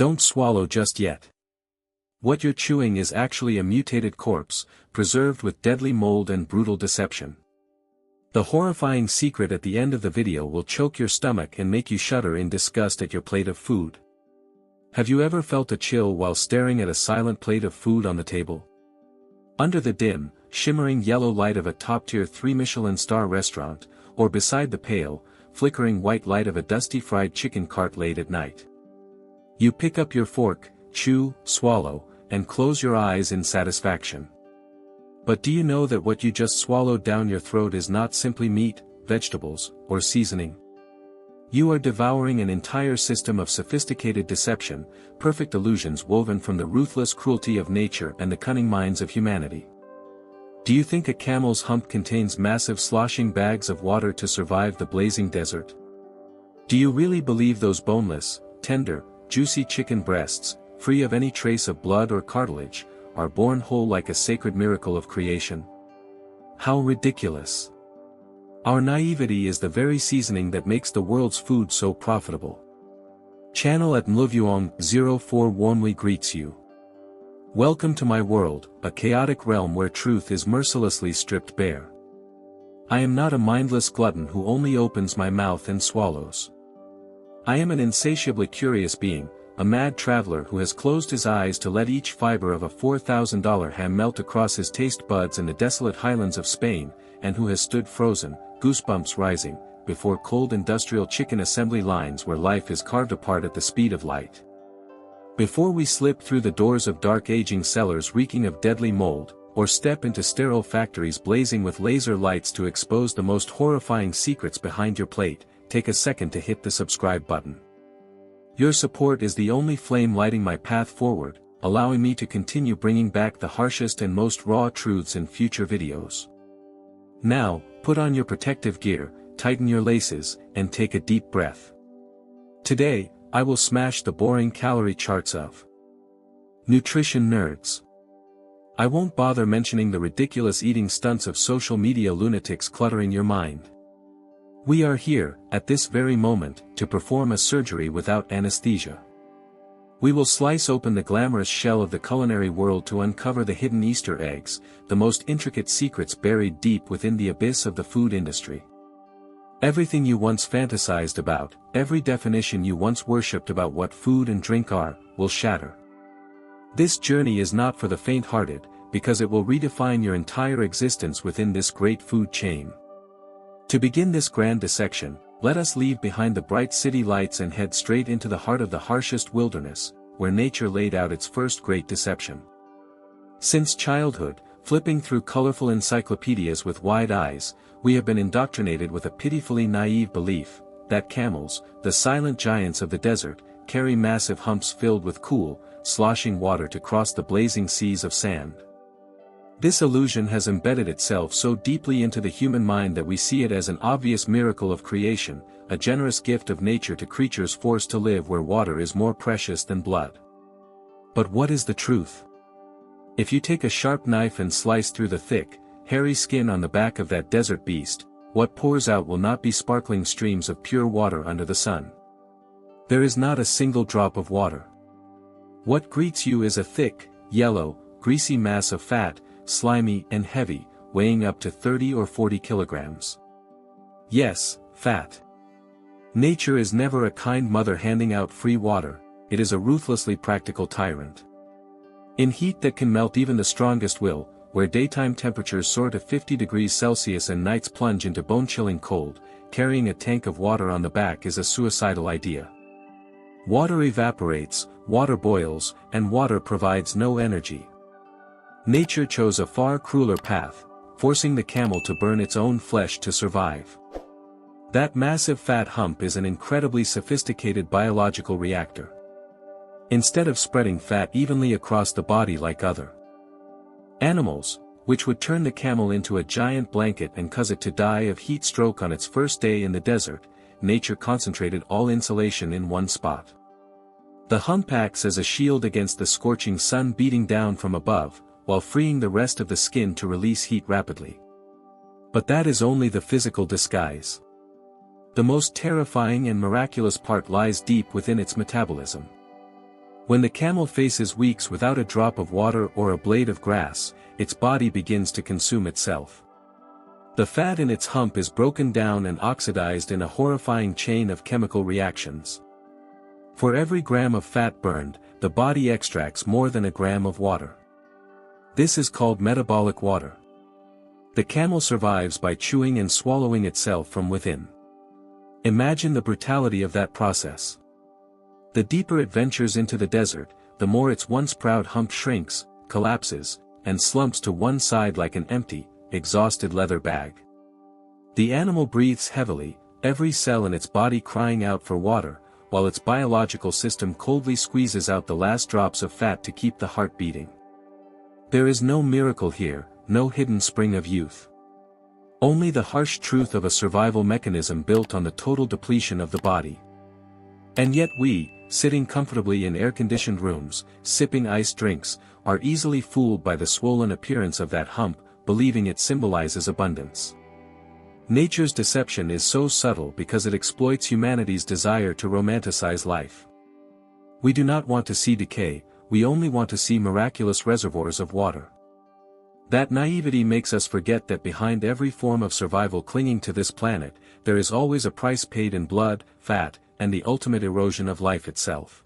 Don't swallow just yet. What you're chewing is actually a mutated corpse, preserved with deadly mold and brutal deception. The horrifying secret at the end of the video will choke your stomach and make you shudder in disgust at your plate of food. Have you ever felt a chill while staring at a silent plate of food on the table? Under the dim, shimmering yellow light of a top-tier 3 Michelin star restaurant, or beside the pale, flickering white light of a dusty fried chicken cart late at night. You pick up your fork, chew, swallow, and close your eyes in satisfaction. But do you know that what you just swallowed down your throat is not simply meat, vegetables, or seasoning? You are devouring an entire system of sophisticated deception, perfect illusions woven from the ruthless cruelty of nature and the cunning minds of humanity. Do you think a camel's hump contains massive sloshing bags of water to survive the blazing desert? Do you really believe those boneless, tender, juicy chicken breasts, free of any trace of blood or cartilage, are born whole like a sacred miracle of creation? How ridiculous! Our naivety is the very seasoning that makes the world's food so profitable. Channel at Mluvuong04 warmly greets you. Welcome to my world, a chaotic realm where truth is mercilessly stripped bare. I am not a mindless glutton who only opens my mouth and swallows. I am an insatiably curious being, a mad traveler who has closed his eyes to let each fiber of a $4,000 ham melt across his taste buds in the desolate highlands of Spain, and who has stood frozen, goosebumps rising, before cold industrial chicken assembly lines where life is carved apart at the speed of light. Before we slip through the doors of dark aging cellars reeking of deadly mold, or step into sterile factories blazing with laser lights to expose the most horrifying secrets behind your plate, take a second to hit the subscribe button. Your support is the only flame lighting my path forward, allowing me to continue bringing back the harshest and most raw truths in future videos. Now, put on your protective gear, tighten your laces, and take a deep breath. Today, I will smash the boring calorie charts of nutrition nerds. I won't bother mentioning the ridiculous eating stunts of social media lunatics cluttering your mind. We are here, at this very moment, to perform a surgery without anesthesia. We will slice open the glamorous shell of the culinary world to uncover the hidden Easter eggs, the most intricate secrets buried deep within the abyss of the food industry. Everything you once fantasized about, every definition you once worshipped about what food and drink are, will shatter. This journey is not for the faint-hearted, because it will redefine your entire existence within this great food chain. To begin this grand dissection, let us leave behind the bright city lights and head straight into the heart of the harshest wilderness, where nature laid out its first great deception. Since childhood, flipping through colorful encyclopedias with wide eyes, we have been indoctrinated with a pitifully naive belief that camels, the silent giants of the desert, carry massive humps filled with cool, sloshing water to cross the blazing seas of sand. This illusion has embedded itself so deeply into the human mind that we see it as an obvious miracle of creation, a generous gift of nature to creatures forced to live where water is more precious than blood. But what is the truth? If you take a sharp knife and slice through the thick, hairy skin on the back of that desert beast, what pours out will not be sparkling streams of pure water under the sun. There is not a single drop of water. What greets you is a thick, yellow, greasy mass of fat, slimy and heavy, weighing up to 30 or 40 kilograms. Yes, fat. Nature is never a kind mother handing out free water, it is a ruthlessly practical tyrant. In heat that can melt even the strongest will, where daytime temperatures soar to 50 degrees Celsius and nights plunge into bone-chilling cold, carrying a tank of water on the back is a suicidal idea. Water evaporates, water boils, and water provides no energy. Nature chose a far crueler path, forcing the camel to burn its own flesh to survive. That massive fat hump is an incredibly sophisticated biological reactor. Instead of spreading fat evenly across the body like other animals, which would turn the camel into a giant blanket and cause it to die of heat stroke on its first day in the desert, nature concentrated all insulation in one spot. The hump acts as a shield against the scorching sun beating down from above, while freeing the rest of the skin to release heat rapidly. But that is only the physical disguise. The most terrifying and miraculous part lies deep within its metabolism. When the camel faces weeks without a drop of water or a blade of grass, its body begins to consume itself. The fat in its hump is broken down and oxidized in a horrifying chain of chemical reactions. For every gram of fat burned, the body extracts more than a gram of water. This is called metabolic water. The camel survives by chewing and swallowing itself from within. Imagine the brutality of that process. The deeper it ventures into the desert, the more its once proud hump shrinks, collapses, and slumps to one side like an empty, exhausted leather bag. The animal breathes heavily, every cell in its body crying out for water, while its biological system coldly squeezes out the last drops of fat to keep the heart beating. There is no miracle here, no hidden spring of youth. Only the harsh truth of a survival mechanism built on the total depletion of the body. And yet we, sitting comfortably in air-conditioned rooms, sipping iced drinks, are easily fooled by the swollen appearance of that hump, believing it symbolizes abundance. Nature's deception is so subtle because it exploits humanity's desire to romanticize life. We do not want to see decay, we only want to see miraculous reservoirs of water. That naivety makes us forget that behind every form of survival clinging to this planet, there is always a price paid in blood, fat, and the ultimate erosion of life itself.